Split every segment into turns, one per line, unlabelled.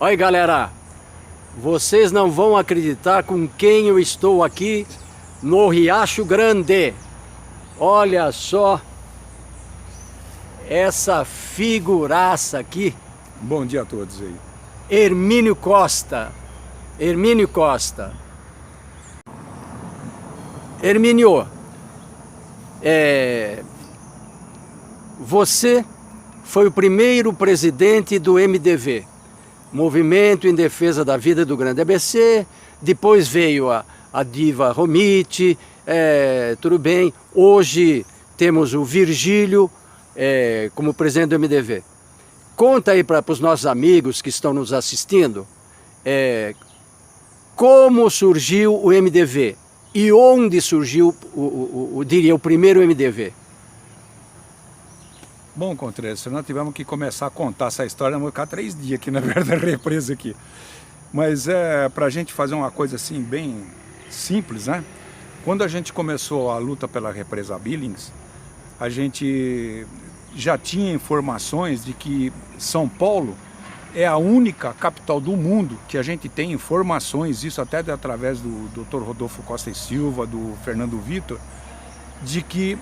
Olha, galera, vocês não vão acreditar com quem eu estou aqui no Riacho Grande. Olha só essa figuraça aqui.
Bom dia a todos aí.
Hermínio Costa. Hermínio Costa. Hermínio, você foi o primeiro presidente do MDV, Movimento em Defesa da Vida do Grande ABC. Depois veio a diva Romiti, tudo bem. Hoje temos o Virgílio como presidente do MDV. Conta aí para os nossos amigos que estão nos assistindo como surgiu o MDV e onde surgiu o primeiro MDV.
Bom, Contreras, nós tivemos que começar a contar essa história, vamos ficar 3 dias aqui na verdade represa aqui. Mas para a gente fazer uma coisa assim bem simples, né? Quando a gente começou a luta pela represa Billings, a gente já tinha informações de que São Paulo é a única capital do mundo que a gente tem informações, isso até através do Dr. Rodolfo Costa e Silva, do Fernando Vitor, de que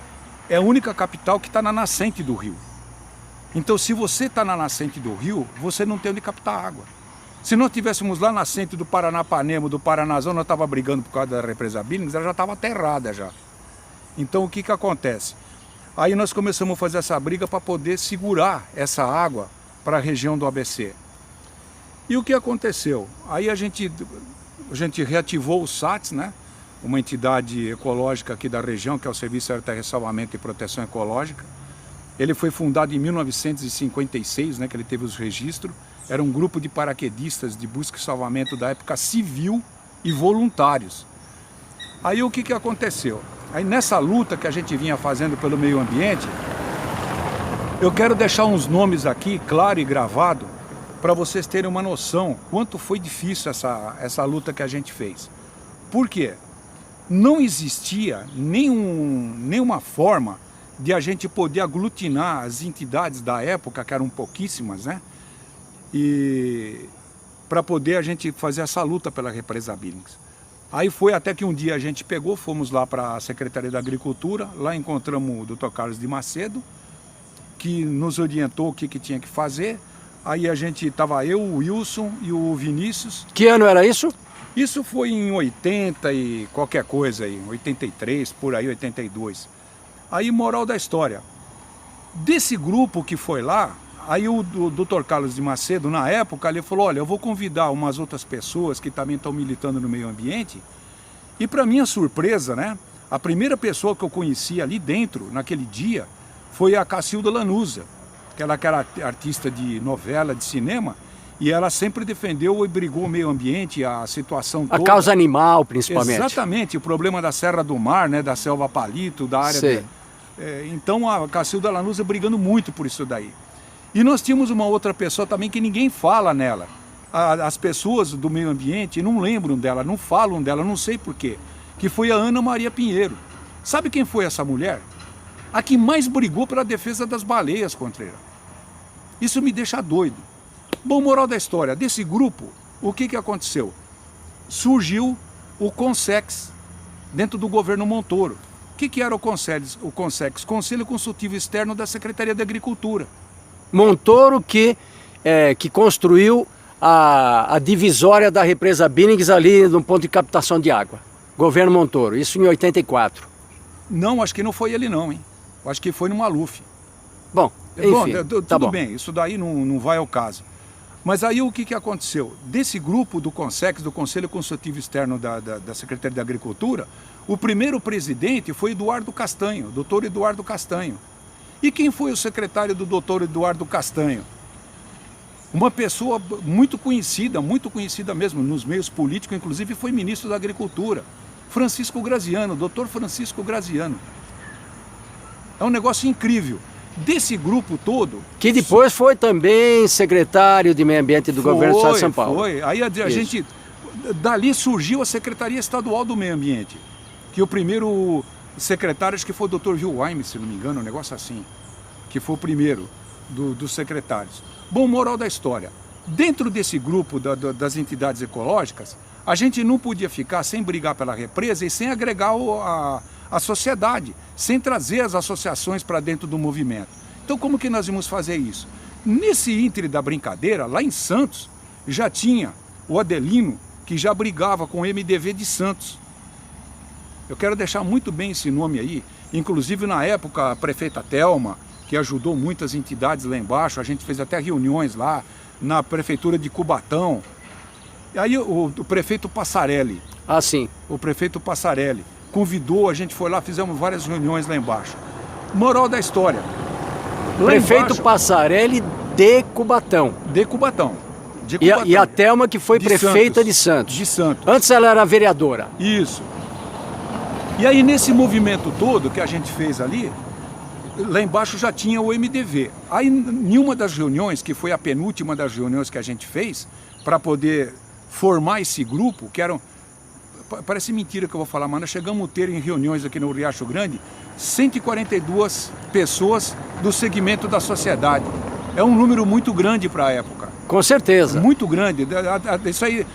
é a única capital que está na nascente do rio. Então, se você está na nascente do rio, você não tem onde captar água. Se nós estivéssemos lá na nascente do Paranapanema, do Paranazão, nós estávamos brigando por causa da represa Billings, ela já estava aterrada já. Então, o que acontece? Aí nós começamos a fazer essa briga para poder segurar essa água para a região do ABC. E o que aconteceu? Aí a gente reativou o SATS, né? Uma entidade ecológica aqui da região, que é o Serviço de Ressalvamento e Proteção Ecológica. Ele foi fundado em 1956, né, que ele teve os registros. Era um grupo de paraquedistas de busca e salvamento da época civil e voluntários. Aí o que aconteceu? Aí nessa luta que a gente vinha fazendo pelo meio ambiente, eu quero deixar uns nomes aqui, claro e gravado, para vocês terem uma noção quanto foi difícil essa luta que a gente fez. Por quê? Não existia nenhuma forma de a gente poder aglutinar as entidades da época, que eram pouquíssimas, né? E para poder a gente fazer essa luta pela represa Billings. Aí foi até que um dia a gente fomos lá para a Secretaria da Agricultura, lá encontramos o Dr. Carlos de Macedo, que nos orientou o que tinha que fazer. Aí a gente estava eu, o Wilson e o Vinícius.
Que ano era isso?
Isso foi em 80 e qualquer coisa aí, 83, por aí, 82. Aí, moral da história, desse grupo que foi lá, aí o Dr. Carlos de Macedo, na época, ele falou, olha, eu vou convidar umas outras pessoas que também estão militando no meio ambiente, e para minha surpresa, né, a primeira pessoa que eu conheci ali dentro, naquele dia, foi a Cacilda Lanuza, que ela era artista de novela, de cinema, e ela sempre defendeu e brigou o meio ambiente, a situação toda.
A causa animal, principalmente.
Exatamente, o problema da Serra do Mar, né, da Selva Palito, da área...
Sei.
Então a Cacilda Lanuza brigando muito por isso daí. E nós tínhamos uma outra pessoa também que ninguém fala nela. As pessoas do meio ambiente não lembram dela, não falam dela, não sei porquê. Que foi a Ana Maria Pinheiro. Sabe quem foi essa mulher? A que mais brigou pela defesa das baleias, Contreira. Isso me deixa doido. Bom, moral da história, desse grupo, o que aconteceu? Surgiu o CONSEX, dentro do governo Montoro. O que era o CONSEX? O CONSEX, Conselho Consultivo Externo da Secretaria da Agricultura.
Montoro que construiu a divisória da represa Billings ali no ponto de captação de água. Governo Montoro, isso em 84.
Não, acho que não foi ele não, hein? Acho que foi no Maluf.
Bom, enfim,
tudo bem, isso daí não vai ao caso. Mas aí o que aconteceu? Desse grupo do CONSEX, do Conselho Consultivo Externo da Secretaria da Agricultura, o primeiro presidente foi Eduardo Castanho, doutor Eduardo Castanho. E quem foi o secretário do doutor Eduardo Castanho? Uma pessoa muito conhecida mesmo nos meios políticos, inclusive foi ministro da Agricultura, Francisco Graziano, doutor Francisco Graziano. É um negócio incrível. Desse grupo todo... Que
depois foi também secretário de Meio Ambiente do governo do Estado de São Paulo.
Foi, aí a gente... Dali surgiu a Secretaria Estadual do Meio Ambiente, que o primeiro secretário, acho que foi o Dr. Wilhelm, se não me engano, um negócio assim, que foi o primeiro dos secretários. Bom, moral da história, Dentro desse grupo das entidades ecológicas, a gente não podia ficar sem brigar pela represa e sem agregar a sociedade, sem trazer as associações para dentro do movimento. Então como que nós íamos fazer isso? Nesse íntere da brincadeira, lá em Santos, já tinha o Adelino, que já brigava com o MDV de Santos. Eu quero deixar muito bem esse nome aí, inclusive na época a prefeita Thelma, que ajudou muitas entidades lá embaixo, a gente fez até reuniões lá na prefeitura de Cubatão. E aí o prefeito Passarelli,
Ah, sim.
o prefeito Passarelli convidou, a gente foi lá, fizemos várias reuniões lá embaixo. Moral da história. Lá
Prefeito
embaixo,
Passarelli de Cubatão.
de Cubatão. De
E
Cubatão.
a Thelma, que foi
De
prefeita de Santos.
De Santos.
Antes ela era vereadora.
Isso. E aí nesse movimento todo que a gente fez ali, lá embaixo já tinha o MDV. Aí em uma das reuniões, que foi a penúltima das reuniões que a gente fez, para poder formar esse grupo, que eram, parece mentira que eu vou falar, mas nós chegamos a ter em reuniões aqui no Riacho Grande, 142 pessoas do segmento da sociedade. É um número muito grande para a época.
Com certeza.
Muito grande. Isso aí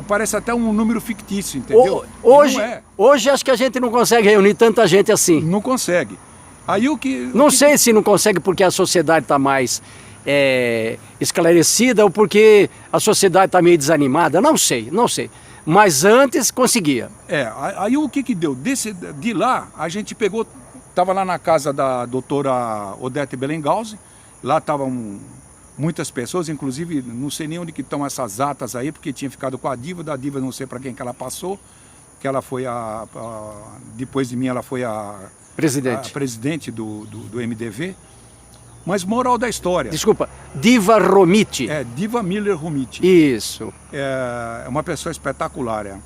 parece até um número fictício, entendeu?
Hoje,
Não é.
hoje acho que a gente não consegue reunir tanta gente assim.
Não consegue. Aí
Não sei se não consegue porque a sociedade está mais esclarecida ou porque a sociedade está meio desanimada. Não sei. Mas antes conseguia.
Aí o que deu? De lá, a gente pegou, estava lá na casa da doutora Odete Belengauzi, lá estavam muitas pessoas, inclusive não sei nem onde que estão essas atas aí, porque tinha ficado com a Diva, da Diva não sei para quem que ela passou, que ela foi depois de mim ela foi a presidente do MDV. Mas moral da história.
Desculpa, Diva Romiti.
Diva Miller Romiti.
Isso.
É uma pessoa espetacular.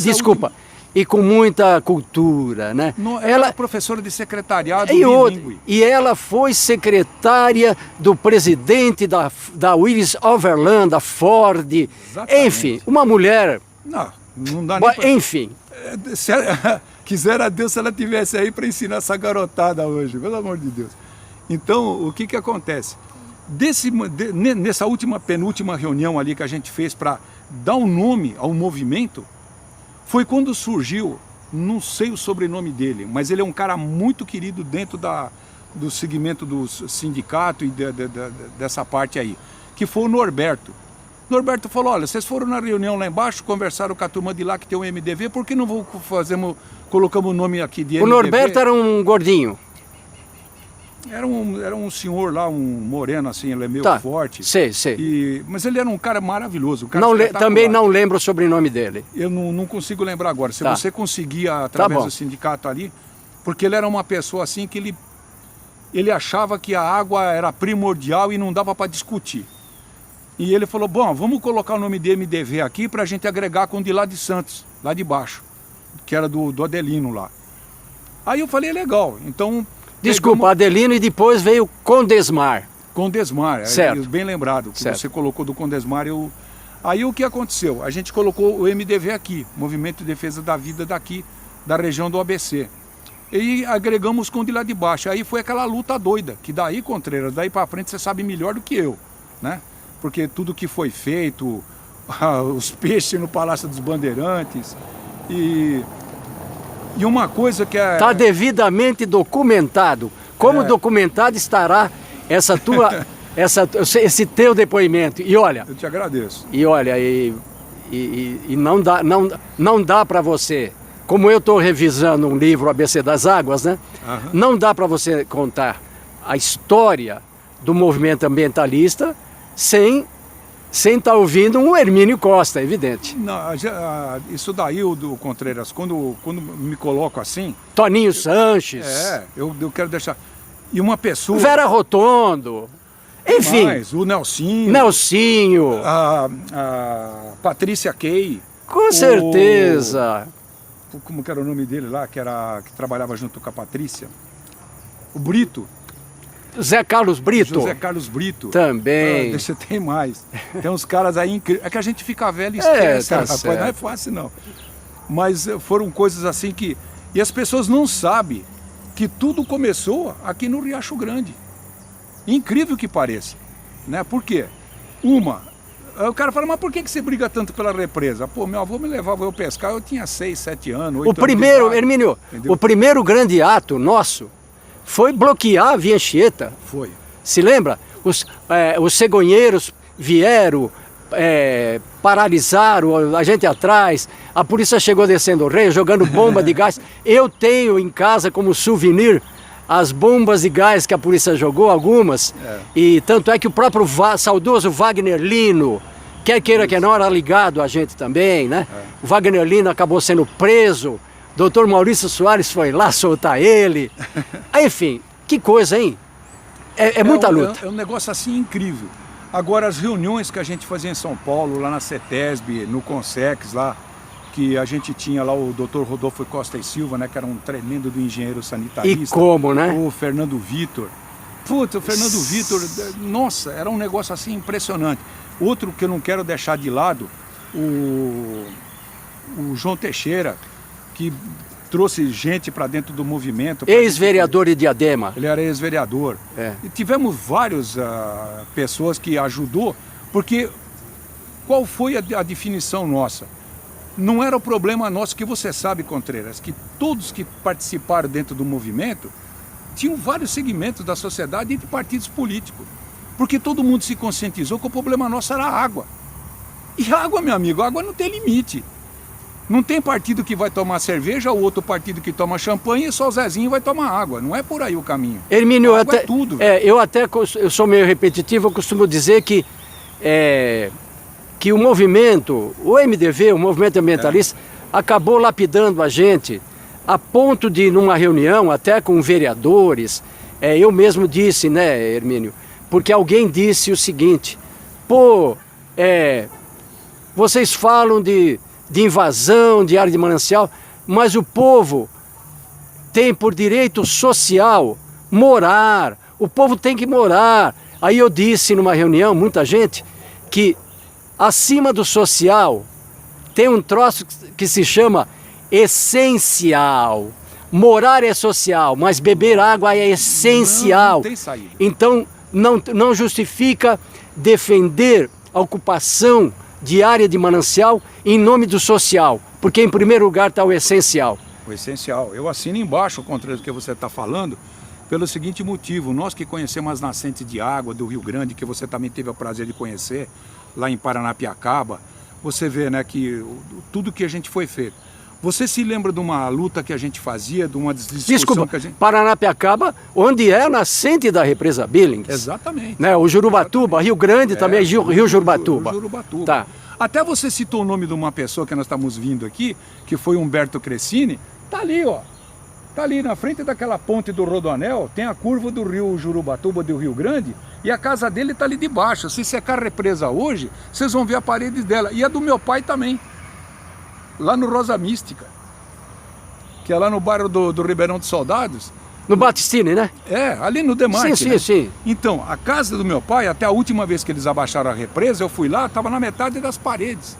Desculpa, e com muita cultura, né?
Ela é professora de secretariado
bilíngue. E ela foi secretária do presidente da Willis Overland, da Ford. Exatamente. Enfim, uma mulher...
Não dá nem pra...
Enfim.
Quisera Deus se ela tivesse aí para ensinar essa garotada hoje, pelo amor de Deus. Então, o que acontece? Nessa penúltima reunião ali que a gente fez para dar um nome ao movimento, foi quando surgiu, não sei o sobrenome dele, mas ele é um cara muito querido dentro do segmento do sindicato e dessa parte aí, que foi o Norberto. Norberto falou, olha, vocês foram na reunião lá embaixo, conversaram com a turma de lá que tem um MDV, por que não colocamos o nome aqui de MDV?
O Norberto era um gordinho.
Era um senhor lá, um moreno assim, ele é meio forte.
Sei.
Mas ele era um cara maravilhoso.
Também não lembro o sobrenome dele.
Eu não consigo lembrar agora. Se você conseguir através do sindicato ali, porque ele era uma pessoa assim que ele achava que a água era primordial e não dava para discutir. E ele falou, bom, vamos colocar o nome de MDV aqui para a gente agregar com o de lá de Santos, lá de baixo, que era do Adelino lá. Aí eu falei, legal, então...
Desculpa, Adelino e depois veio Condesmar.
Condesmar,
certo.
Bem lembrado, que
certo.
Você colocou do Condesmar. Aí o que aconteceu? A gente colocou o MDV aqui, Movimento de Defesa da Vida daqui, da região do ABC. E agregamos com o de lá de baixo. Aí foi aquela luta doida, que daí, Contreiras, daí para frente você sabe melhor do que eu, né? Porque tudo que foi feito, os peixes no Palácio dos Bandeirantes e uma coisa que é...
Está devidamente documentado. Como documentado estará esse teu depoimento. E olha...
Eu te agradeço.
E olha, não dá para você... Como eu estou revisando um livro, ABC das Águas, né? Uhum. Não dá para você contar a história do movimento ambientalista sem estar ouvindo um Hermínio Costa, é evidente.
Não, isso daí, do Contreiras, quando me coloco assim...
Toninho Sanches.
Eu quero deixar... E uma pessoa...
Vera Rotondo. Enfim.
O Nelsinho. A Patrícia Key.
Com certeza.
Como que era o nome dele lá, que trabalhava junto com a Patrícia? O Brito.
José Carlos Brito. Também.
Deixa, tem mais. Tem uns caras aí incríveis. É que a gente fica velho e esquece, rapaz. Não é fácil, não. Mas foram coisas assim que... E as pessoas não sabem que tudo começou aqui no Riacho Grande. Incrível que pareça. né? Por quê? O cara fala, mas por que você briga tanto pela represa? Pô, meu avô me levava eu pescar, eu tinha 6, 7 anos, 8
O primeiro,
anos de idade,
Hermínio,
entendeu?
o primeiro grande ato nosso foi bloquear a Via Anchieta.
Foi.
Se lembra? Os cegonheiros vieram, paralisaram a gente atrás, a polícia chegou descendo o Rei, jogando bomba de gás. Eu tenho em casa como souvenir as bombas de gás que a polícia jogou, algumas, e tanto é que o próprio saudoso Wagner Lino, quer queira que não, era ligado a gente também, né? O Wagner Lino acabou sendo preso, doutor Maurício Soares foi lá soltar ele. Enfim, que coisa, hein? É muita luta.
É um negócio assim incrível. Agora, as reuniões que a gente fazia em São Paulo, lá na CETESB, no Consex, lá, que a gente tinha lá o doutor Rodolfo Costa e Silva, né, que era um tremendo do engenheiro sanitarista.
E como, né?
O Fernando Vitor. Puta, o Fernando Vitor, nossa, era um negócio assim impressionante. Outro que eu não quero deixar de lado, o João Teixeira, que trouxe gente para dentro do movimento.
Ex-vereador de Diadema.
Ele era ex-vereador. E tivemos várias pessoas que ajudou, porque qual foi a definição nossa? Não era o problema nosso, que você sabe, Contreiras, que todos que participaram dentro do movimento tinham vários segmentos da sociedade e de partidos políticos. Porque todo mundo se conscientizou que o problema nosso era a água. E a água, meu amigo, a água não tem limite. Não tem partido que vai tomar cerveja, o outro partido que toma champanhe e só o Zezinho vai tomar água. Não é por aí o caminho.
Hermínio,
água é tudo.
Eu sou meio repetitivo, eu costumo dizer que o movimento, o MDV, o movimento ambientalista, acabou lapidando a gente a ponto de, numa reunião, até com vereadores, eu mesmo disse, né, Hermínio, porque alguém disse o seguinte, vocês falam de invasão de área de manancial, mas o povo tem por direito social morar, o povo tem que morar. Aí eu disse numa reunião, muita gente, que acima do social tem um troço que se chama essencial. Morar é social, mas beber água é essencial.
Não tem saída.
Então não justifica defender a ocupação de área de manancial em nome do social, porque em primeiro lugar está o essencial.
O essencial. Eu assino embaixo contra o que você está falando, pelo seguinte motivo: nós que conhecemos as nascentes de água do Rio Grande, que você também teve o prazer de conhecer, lá em Paranapiacaba, você vê, né, que tudo que a gente foi feito. Você se lembra de uma luta que a gente fazia, de uma discussão?
Desculpa,
que a gente...
Paranapiacaba, onde é a nascente da represa Billings.
Exatamente.
Né? O Jurubatuba, Rio Grande também, Rio Jurubatuba.
Jurubatuba.
Tá.
Até você citou o nome de uma pessoa que nós estamos vindo aqui, que foi Humberto Cressini, tá ali, ó. Tá ali na frente daquela ponte do Rodoanel, tem a curva do rio Jurubatuba, do Rio Grande, e a casa dele tá ali de baixo. Se secar a represa hoje, vocês vão ver a parede dela. E a do meu pai também. Lá no Rosa Mística, que é lá no bairro do Ribeirão dos Soldados.
No Batistini, né?
Ali no Demarque.
Sim,
né?
sim.
Então, a casa do meu pai, até a última vez que eles abaixaram a represa, eu fui lá, estava na metade das paredes.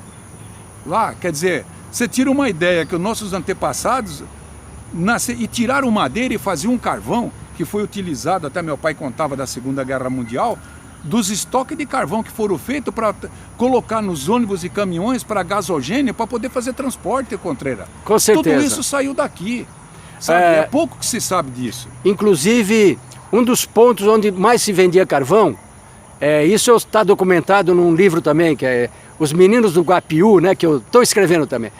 Lá, quer dizer, você tira uma ideia que os nossos antepassados e tiraram madeira e faziam um carvão, que foi utilizado, até meu pai contava da Segunda Guerra Mundial, dos estoques de carvão que foram feitos para colocar nos ônibus e caminhões para gasogênio, para poder fazer transporte, Contreira.
Com certeza.
Tudo isso saiu daqui. Sabe? É pouco que se sabe disso.
Inclusive, um dos pontos onde mais se vendia carvão, isso está documentado num livro também, que é Os Meninos do Guapiú, né, que eu estou escrevendo também.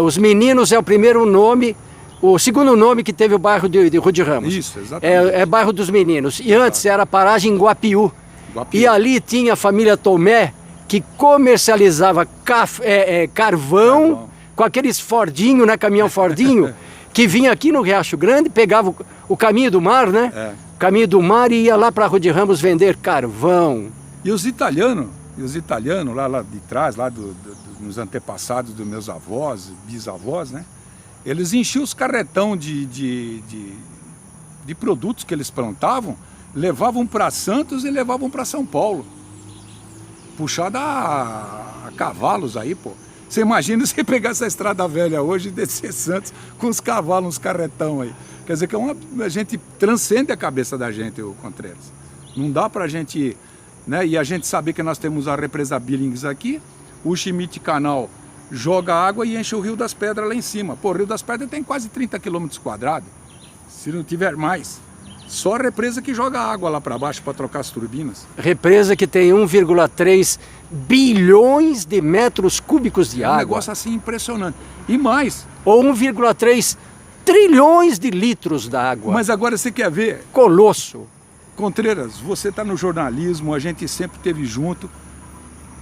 Os Meninos é o primeiro nome, o segundo nome que teve o bairro de Rude Ramos.
Isso, exatamente.
É bairro dos Meninos. E antes era a paragem Guapiú. E ali tinha a família Tomé, que comercializava carvão com aqueles Fordinho, né, caminhão Fordinho, que vinha aqui no Riacho Grande, pegava o caminho do mar, né? Caminho do mar e ia lá para Rude Ramos vender carvão.
E os italianos lá de trás, lá nos antepassados dos meus avós, bisavós, né? Eles enchiam os carretão de produtos que eles plantavam, levavam para Santos e levavam para São Paulo. Puxada a cavalos aí, pô. Você imagina você pegar essa estrada velha hoje e descer Santos com os cavalos, uns carretão aí. Quer dizer que a gente transcende a cabeça da gente, o Contreiras. Não dá pra gente né? E a gente sabe que nós temos a represa Billings aqui, o Schmidt Canal joga água e enche o Rio das Pedras lá em cima. Pô, o Rio das Pedras tem quase 30 km², se não tiver mais. Só a represa que joga água lá para baixo para trocar as turbinas.
Represa que tem 1,3 bilhões de metros cúbicos de
É um
água.
negócio assim impressionante. E mais.
Ou 1,3 trilhões de litros d'água.
Mas agora você quer ver?
Colosso.
Contreiras, você está no jornalismo, a gente sempre esteve junto.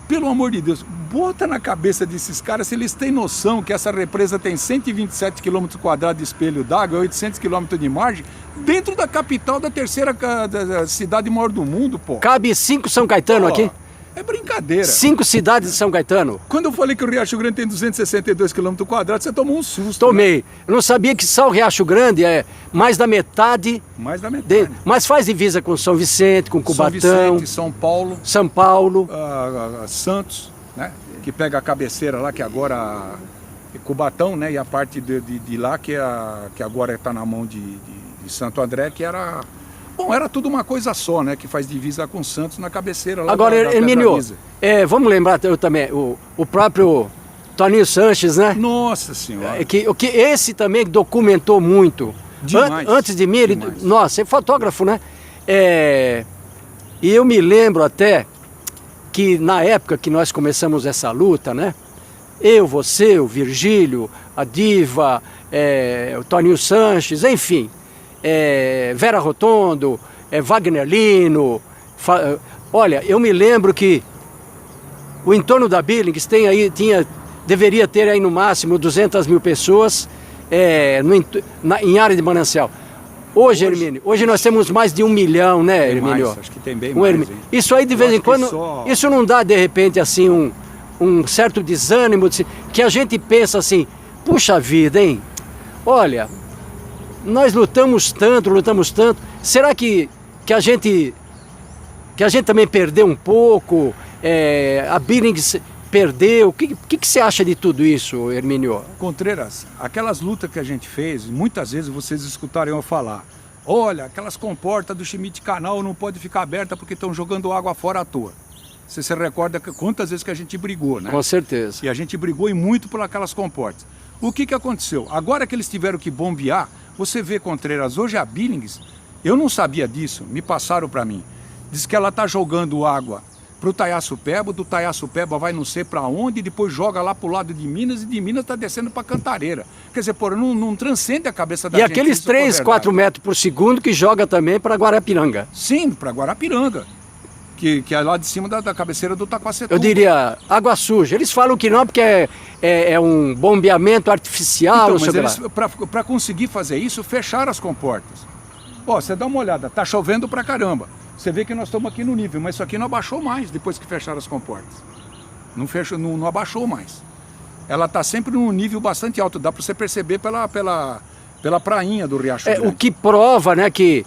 Pelo amor de Deus, bota na cabeça desses caras se eles têm noção que essa represa tem 127 km² de espelho d'água, 800 km de margem, dentro da capital da terceira da cidade maior do mundo, pô.
Cabe 5 São Caetano aqui?
É brincadeira.
5 cidades de São Caetano?
Quando eu falei que o Riacho Grande tem 262 km², você tomou um susto.
Tomei. Né? Eu não sabia que só o Riacho Grande é mais da metade.
Mais da metade.
Mas faz divisa com São Vicente, com Cubatão.
São Vicente, São Paulo.
São Paulo.
Santos, né? Que pega a cabeceira lá, que agora é Cubatão, né? E a parte de lá, que agora está na mão de Santo André, que era... Bom, era tudo uma coisa só, né? Que faz divisa com Santos na cabeceira lá.
Agora, Hermínio, vamos lembrar eu também, o próprio Toninho Sanches, né?
Nossa Senhora!
Que esse também documentou muito.
Demais.
Antes de mim, ele, nossa, é fotógrafo, né? E eu me lembro até que na época que nós começamos essa luta, né? Eu, você, o Virgílio, a Diva, o Toninho Sanches, enfim... Vera Rotondo, Wagner Lino. Olha, eu me lembro que o entorno da Billings deveria ter aí no máximo 200 mil pessoas em área de manancial. Hoje, Hermínio, hoje nós temos mais de 1 milhão, né, Hermínio?
Acho que tem bem mais.
Isso aí de vez em quando, isso não dá de repente assim um certo desânimo, que a gente pensa assim, puxa vida, hein? Olha... Nós lutamos tanto, será que a gente também perdeu um pouco? A Billings perdeu? O que você acha de tudo isso, Hermínio?
Contreiras, aquelas lutas que a gente fez, muitas vezes vocês escutaram eu falar, olha, aquelas comportas do Schmidt Canal não pode ficar aberta porque estão jogando água fora à toa. Você se recorda quantas vezes que a gente brigou, né?
Com certeza.
E a gente brigou e muito por aquelas comportas. O que aconteceu? Agora que eles tiveram que bombear, você vê, Contreiras, hoje a Billings, eu não sabia disso, me passaram para mim. Diz que ela está jogando água para o Taiaçupeba, do Taiaçupeba vai não sei para onde, e depois joga lá para o lado de Minas, e de Minas está descendo para Cantareira. Quer dizer, pô, não transcende a cabeça da gente.
E aqueles 3, 4 metros por segundo que joga também para Guarapiranga.
Sim, para Guarapiranga. Que é lá de cima da cabeceira do Taquacetuba.
Eu diria água suja. Eles falam que não, porque é um bombeamento artificial.
Então, mas eles, para conseguir fazer isso, fecharam as comportas. Ó, você dá uma olhada, tá chovendo pra caramba. Você vê que nós estamos aqui no nível, mas isso aqui não abaixou mais depois que fecharam as comportas. Não abaixou mais. Ela tá sempre num nível bastante alto, dá para você perceber pela prainha do Riacho Grande.
O que prova, né, que...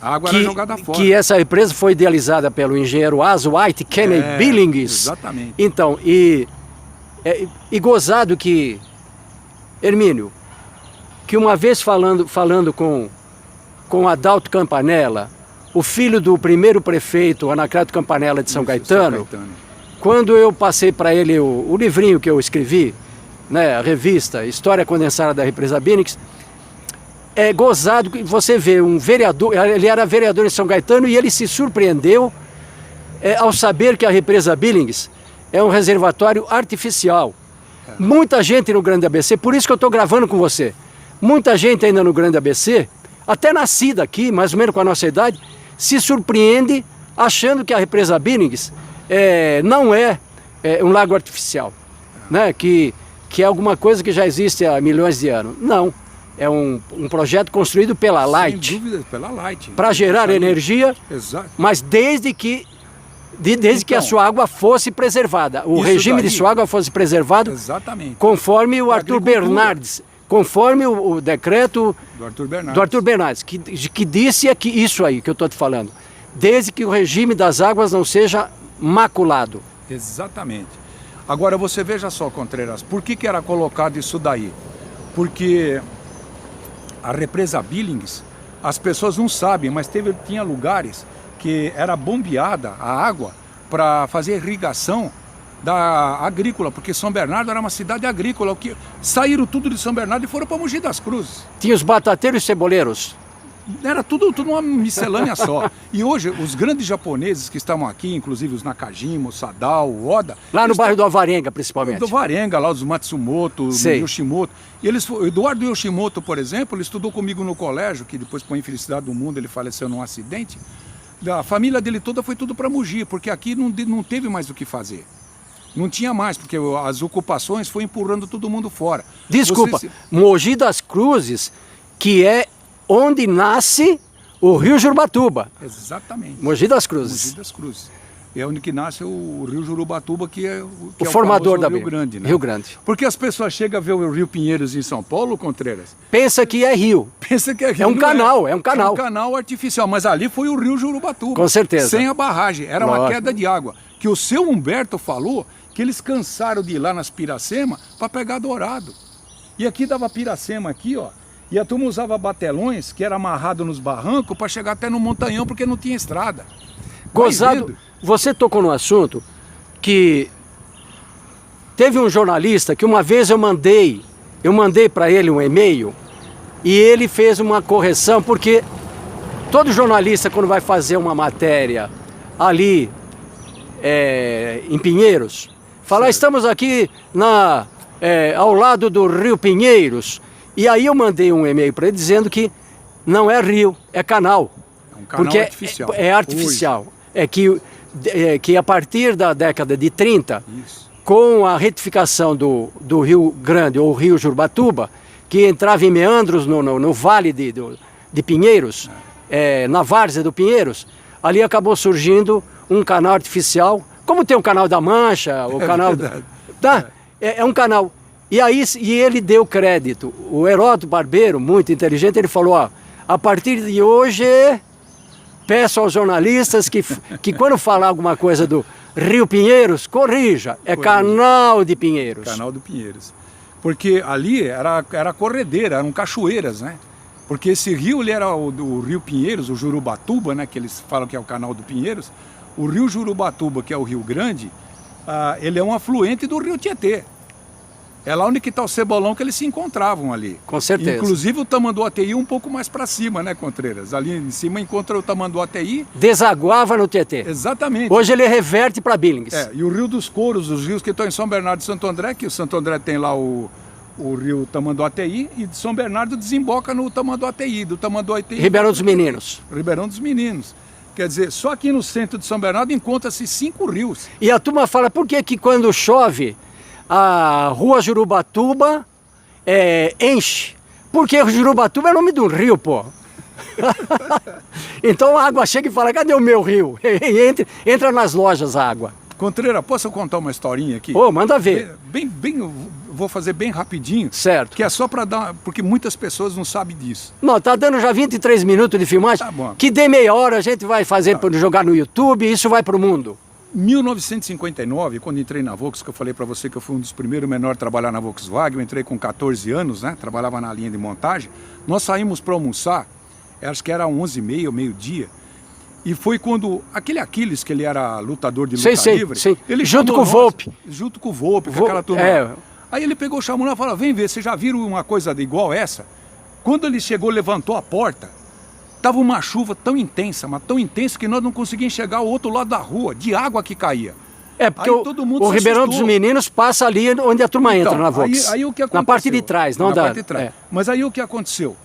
A água era jogada fora.
Que essa represa foi idealizada pelo engenheiro As White Kennedy Billings.
Exatamente.
Então, e gozado que, Hermínio, que uma vez falando com Adalto Campanella, o filho do primeiro prefeito, Anacleto Campanella de São Caetano, quando eu passei para ele o livrinho que eu escrevi, né, a revista História Condensada da Represa Billings, é gozado que você vê um vereador, ele era vereador em São Caetano e ele se surpreendeu ao saber que a represa Billings é um reservatório artificial. Muita gente no Grande ABC, por isso que eu estou gravando com você, muita gente ainda no Grande ABC, até nascida aqui, mais ou menos com a nossa idade, se surpreende achando que a represa Billings não é um lago artificial, né? Que é alguma coisa que já existe há milhões de anos. Não. É um projeto construído pela Light.
Sem dúvida, pela Light.
Para gerar energia,
exato,
mas desde que a sua água fosse preservada. O regime de sua água fosse preservado.
Exatamente.
Conforme o Arthur Bernardes. Conforme o decreto do Arthur Bernardes, que disse isso aí que eu estou te falando. Desde que o regime das águas não seja maculado.
Exatamente. Agora você veja só, Contreiras, por que era colocado isso daí? Porque a represa Billings, as pessoas não sabem, mas tinha lugares que era bombeada a água para fazer irrigação da agrícola, porque São Bernardo era uma cidade agrícola, que saíram tudo de São Bernardo e foram para Mogi das Cruzes.
Tinha os batateiros e ceboleiros.
Era tudo uma miscelânea só. E hoje, os grandes japoneses que estavam aqui, inclusive os Nakajima, o Sadao, o Oda...
Lá no bairro do Alvarenga, principalmente.
Do Varenga, lá os Matsumoto, o Yoshimoto. E o Eduardo Yoshimoto, por exemplo, ele estudou comigo no colégio, que depois, por infelicidade do mundo, ele faleceu num acidente. A família dele toda foi tudo para Mogi, porque aqui não teve mais o que fazer. Não tinha mais, porque as ocupações foram empurrando todo mundo fora.
Desculpa, Mogi das Cruzes, que é onde nasce o Rio Jurubatuba.
Exatamente.
Mogi das Cruzes.
Mogi das Cruzes. É onde que nasce o Rio Jurubatuba, que é
o formador da
Rio Grande, né?
Rio Grande.
Porque as pessoas chegam a ver o Rio Pinheiros em São Paulo, Contreiras.
Pensa que é rio.
Pensa que é rio.
É um canal, é um canal.
É um canal artificial, mas ali foi o Rio Jurubatuba.
Com certeza.
Sem a barragem, era
Lógico.
uma queda de água. Que o seu Humberto falou que eles cansaram de ir lá nas Piracema para pegar dourado. E aqui dava Piracema aqui, ó. E a turma usava batelões, que era amarrado nos barrancos, para chegar até no montanhão, porque não tinha estrada.
Gozado, você tocou no assunto que teve um jornalista que uma vez eu mandei para ele um e-mail e ele fez uma correção, porque todo jornalista, quando vai fazer uma matéria ali em Pinheiros, fala, estamos aqui ao lado do Rio Pinheiros. E aí eu mandei um e-mail para ele dizendo que não é rio, é canal.
É um canal
porque
artificial.
É artificial. Hoje. Que a partir da década de 30,
Isso.
com a retificação do Rio Grande, ou Rio Jurubatuba, que entrava em meandros no vale de Pinheiros, na várzea do Pinheiros, ali acabou surgindo um canal artificial, como tem o canal da Mancha, o canal... É um canal. E ele deu crédito. O Heródoto Barbeiro, muito inteligente, ele falou, ó, a partir de hoje, peço aos jornalistas que quando falar alguma coisa do Rio Pinheiros, corrija, canal de Pinheiros.
Canal do Pinheiros. Porque ali era corredeira, eram cachoeiras, né? Porque esse rio, ele era o Rio Pinheiros, o Jurubatuba, né? Que eles falam que é o canal do Pinheiros. O Rio Jurubatuba, que é o Rio Grande, ele é um afluente do Rio Tietê. É lá onde que está o Cebolão que eles se encontravam ali.
Com certeza.
Inclusive o Tamanduateí um pouco mais para cima, né, Contreiras? Ali em cima encontra o Tamanduateí.
Desaguava no Tietê.
Exatamente.
Hoje ele reverte para Billings.
E o Rio dos Couros, os rios que estão em São Bernardo e Santo André, que o Santo André tem lá o rio Tamanduateí, e de São Bernardo desemboca no Tamanduateí, do Tamanduateí...
Ribeirão dos Meninos.
Ribeirão dos Meninos. Quer dizer, só aqui no centro de São Bernardo encontra-se 5 rios.
E a turma fala, por que quando chove a rua Jurubatuba enche? Porque Jurubatuba é nome de um rio, pô. Então a água chega e fala, cadê o meu rio? E entra nas lojas a água.
Contreira, posso contar uma historinha aqui?
Manda ver.
Vou fazer bem rapidinho.
Certo.
Que é só para dar, porque muitas pessoas não sabem disso.
Não, tá dando já 23 minutos de filmagem.
Tá bom.
Que dê meia hora a gente vai fazer para jogar no YouTube e isso vai para o mundo.
1959, quando entrei na Volkswagen, que eu falei para você que eu fui um dos primeiros menores a trabalhar na Volkswagen, eu entrei com 14 anos, né? Trabalhava na linha de montagem. Nós saímos para almoçar, acho que era 11h30, meio-dia. E foi quando aquele Aquiles, que ele era lutador de luta livre, ele
junto com o Volpe.
Junto com o Volpe, com aquela turma. Aí ele pegou, chamou lá e falou, vem ver, vocês já viram uma coisa igual essa? Quando ele chegou, levantou a porta, tava uma chuva tão intensa, mas tão intensa que nós não conseguíamos enxergar o outro lado da rua, de água que caía.
Porque o Ribeirão dos Meninos passa ali onde a turma entra na Volks.
Aí o que aconteceu?
Na parte de trás, não da...
parte de trás. Mas aí o que aconteceu?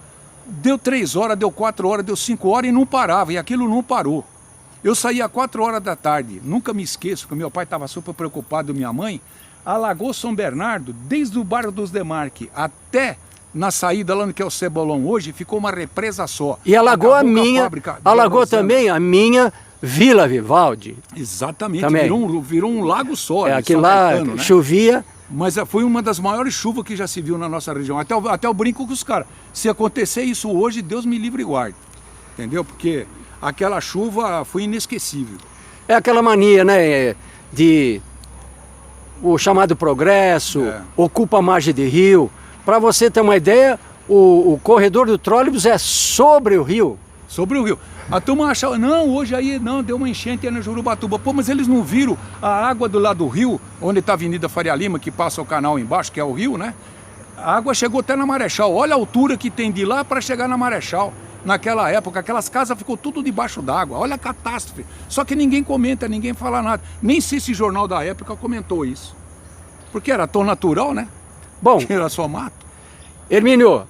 Deu 3 horas, deu 4 horas, deu 5 horas e não parava, e aquilo não parou. Eu saí às 4 horas da tarde, nunca me esqueço, porque meu pai estava super preocupado, minha mãe, alagou São Bernardo, desde o bairro dos Demarque até na saída lá no que é o Cebolão hoje, ficou uma represa só.
E alagou a minha, alagou também a minha Vila Vivaldi.
Exatamente,
também.
Virou um lago só.
Aquilo lá Caetano, né? Chovia.
Mas foi uma das maiores chuvas que já se viu na nossa região. Até eu brinco com os caras. Se acontecer isso hoje, Deus me livre e guarde. Entendeu? Porque aquela chuva foi inesquecível.
É aquela mania, né? De o chamado progresso, ocupa a margem de rio. Para você ter uma ideia, o corredor do trólebus é sobre o rio.
Sobre o rio. A turma achava, não, hoje aí não, deu uma enchente aí na Jurubatuba. Pô, mas eles não viram a água do lado do rio, onde está a Avenida Faria Lima, que passa o canal embaixo, que é o rio, né? A água chegou até na Marechal. Olha a altura que tem de lá para chegar na Marechal. Naquela época, aquelas casas ficou tudo debaixo d'água. Olha a catástrofe. Só que ninguém comenta, ninguém fala nada. Nem se esse jornal da época comentou isso. Porque era tão natural, né?
Bom,
Que era só mato.
Hermínio,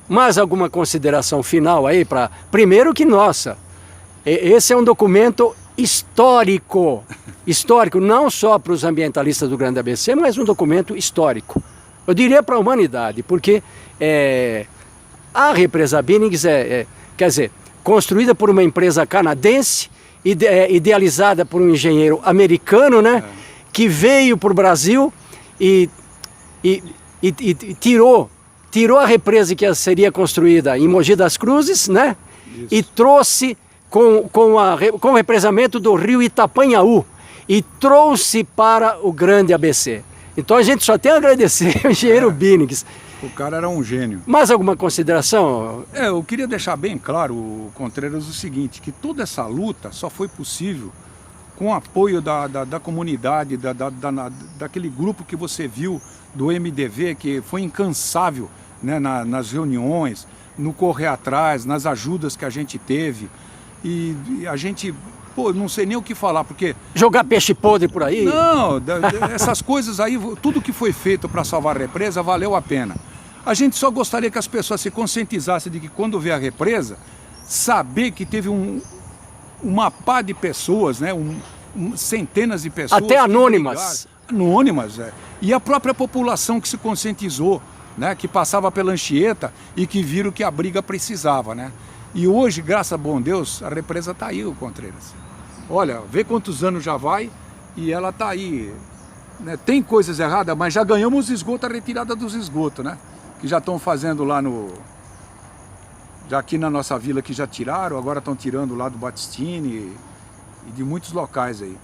mais alguma consideração final aí para... Primeiro que, nossa, esse é um documento histórico. Histórico não só para os ambientalistas do Grande ABC, mas um documento histórico. Eu diria para a humanidade, porque a represa Billings quer dizer, construída por uma empresa canadense, idealizada por um engenheiro americano, né? Que veio para o Brasil e tirou a represa que seria construída em Mogi das Cruzes, né? Isso. E trouxe com o represamento do rio Itapanhaú e trouxe para o Grande ABC. Então a gente só tem a agradecer ao engenheiro Billings.
O cara era um gênio.
Mais alguma consideração?
Eu queria deixar bem claro, Contreiras, o seguinte, que toda essa luta só foi possível com o apoio da comunidade, daquele grupo que você viu do MDV, que foi incansável, né, nas reuniões, no correr atrás, nas ajudas que a gente teve. E a gente, pô, não sei nem o que falar, porque...
Jogar peixe podre por aí?
Não, essas coisas aí, tudo que foi feito para salvar a represa valeu a pena. A gente só gostaria que as pessoas se conscientizassem de que quando vê a represa, saber que teve uma pá de pessoas, né, centenas de pessoas...
Até anônimas.
Anônimas, E a própria população que se conscientizou, né, que passava pela Anchieta e que viram que a briga precisava, né? E hoje, graças a bom Deus, a represa está aí, o Contreiras. Olha, vê quantos anos já vai e ela está aí. Né? Tem coisas erradas, mas já ganhamos esgoto, a retirada dos esgotos, né? Que já estão fazendo lá já aqui na nossa vila que já tiraram, agora estão tirando lá do Batistini e de muitos locais aí.